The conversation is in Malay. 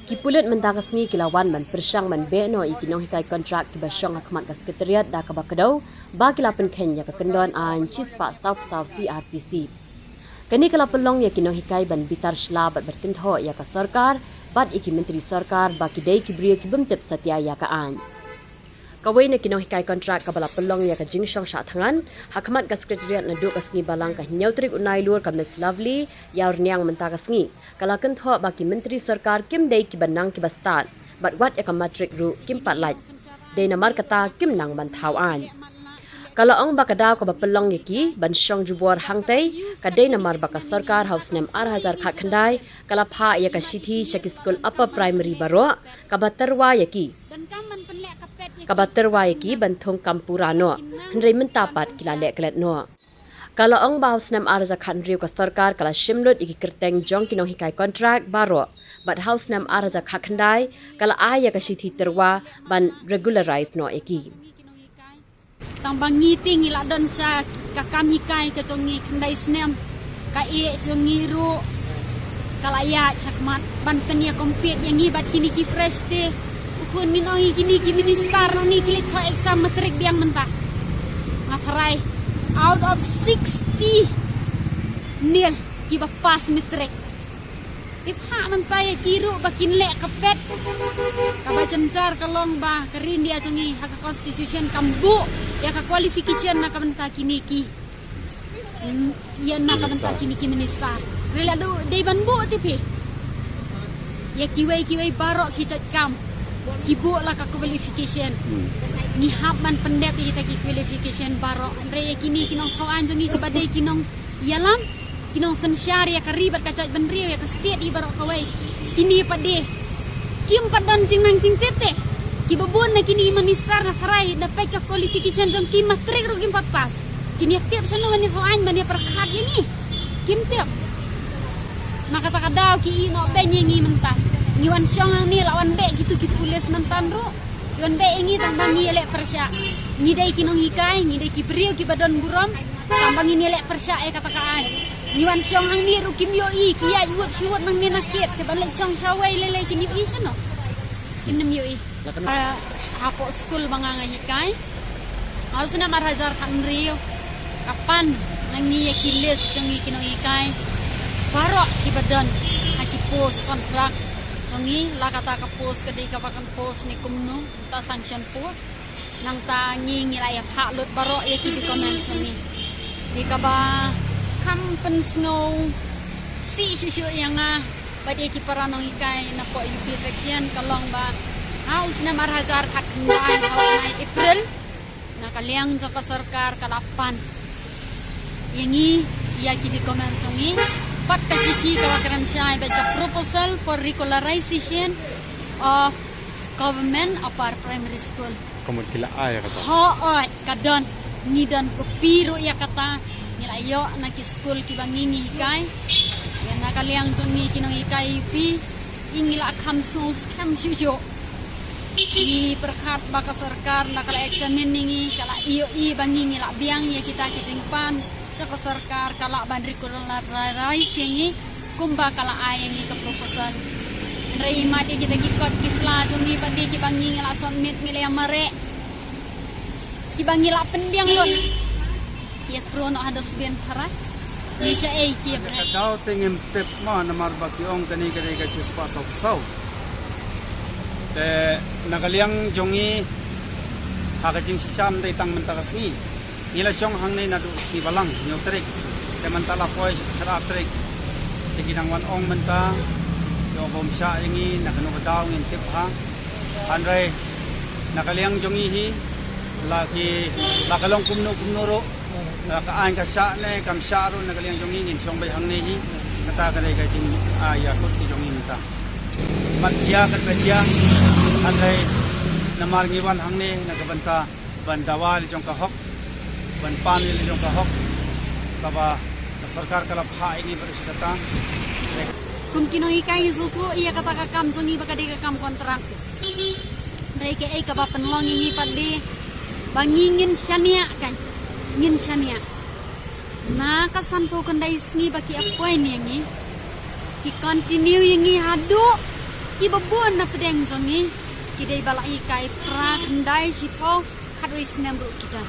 Kipulut mentakasngi kilawan man persyang man beno ikinong hikai kontrak kibasyong hakmat ka sekretariat da kabakadaw ba kilapan Kenya ka kendon an chispa South CRPC. Kani kalapelong ya kinong hikai ban bitar shlabat bertintho ya ka sarkar bat iki menteri sarkar ba kidai kibriyo kibemtep satya ya ka an. Kawai na kinong hikai kontrak kabala pelong ya ka jingsyong sya tangan hakmat ka sekretariat na do kasngi balang ka nyautrik unai lur ka Miss Lovely ya urniang mentakasngi kalakan tho baki menteri sarkar kim dai ki banang ki bastan bat wat ya ka matrik ru kim patlaj dai namar kata kim nang bantawan kala ong bakadaw ka bapelong yaki ban syong jubuar hangtai kadai namar baka sarkar house nem 8000 khat khandai kala pha ya ka sithi shaki school upper primary baro kabaterwa yaki banthong kampurano hendrai mentapat kilale klet no kala ong ba house nem 8000 khat riu ka sarkar kala shimlut iki kerteng jong kinong hikai kontrak baro bat house nem 8000 khat khandai kala aya ka sithi terwa ban regularize no yaki tambang ngiting ila don sa kakam hikai ka jongi kendai snem ka e jongi ru kalaya chakmat ban penia kompet yang bat kini ki fresh te ukun minoi kini ki minister ni klik tho exam matrik diang mentah ngasarai out of 60 nil ki ba pas matrik ipha man tay kiru bakin lek kapet kabajancar kalong ba kerin dia jongi hak constitution kambu ya ka qualification na kabanta kini ki yan na kabanta kini ki minister rela do dei banbu tipi ya kiwai barok ki chat kam kibu la ka qualification ni hab man pendep kita ki qualification barok re kini kinong thawan jongi ka badai kinong yalam kinong sensyar ya karibat kacat benrio ya ka state i barok kawai kini pade kim padan jingnang jing tete kibabon na kini minister na sarai dapat ka qualification jong kim matrik ro kim pas kini tiap sanu mani hoan mani perkhat ini kim tiap nakata ki ino be nyingi mentan ngiwan syong ni lawan be gitu ki pulis mentan ro ngiwan be ingi tambangi elek persya ni dai kinong hikai ni dai ki brio ki badon burom tambangi ni elek persya e kata kaan ngiwan syong ni ro kim yo i ki ya yuot syuot nang ni nakit ke balik syong sawai lele kini i sano inem yo i hapo school mga ngayikai harus na marhazar kan rio kapan nangi kilis jongi kinoikai barok kibadan aki post kontrak jongi la kata ka post kadi ka pakan post ni kumno ta sanction post nang ta ngi la ya hak lut barok ya ki di comment jongi di ka ba kampen snow si susu yang badi ki paranong ikai na po UP section kalong ba house na marhajar khat khandai house April na kaliang jaka sarkar kalapan yangi ya ki di comment songi pat kasiki kawakaran syai baca proposal for regularization of government upper primary school komod kila ay kata oi kadon nidan ko piro ya kata nilayo na ki school ki bangingi hikai ya na kaliang jongi kinong hikai pi ingila kham so scam shujo di perkat baka sarkar nakala eksamen ningi kala iyo bangi ngila biang ya kita kijingpan ka sarkar kala ban regularized yangi kumba kala ayangi ke proposal rei mati kita kikot kisla jongi padi ki bangi ngila submit ngila yang mare ki bangi la pendiang lon ya trono ada suben parat ni sya ki bre daw tingim tip ma namar bakyong kani kani ka chispa sau te nakaliang jongi hakajing sisam dai tang mentakas ni nila syong hang nei nadu si balang nyotrik te mantala poi khara trik te ginang wan ong menta yo bom sha yangi nakano daw ngin tip ha anrai nakaliang jongi hi laki lakalong kumno ro lakaan ka sha ne kam sha ro nakaliang jongi ngin syong bai hang nei hi kata kadai ka jing ya kot ti jongi menta matjia katjia andai namar ngiwan hangne nagabanta bandawal jong ka hok ban panil jong ka hok kaba sarkar kala pha ini bersikata kum kinoi kai zuku iya kata ka kam jongi baka de ka kam kontrak dai ke ai ka ba penlong ngi padi bangingin syania kan ngin syania na kasan po kandai sngi baki appoint yangi ki continue yangi hadu Ibabun na pedeng zongi. Kidai balai kai pra kendai sipo kadoi senem bro kita.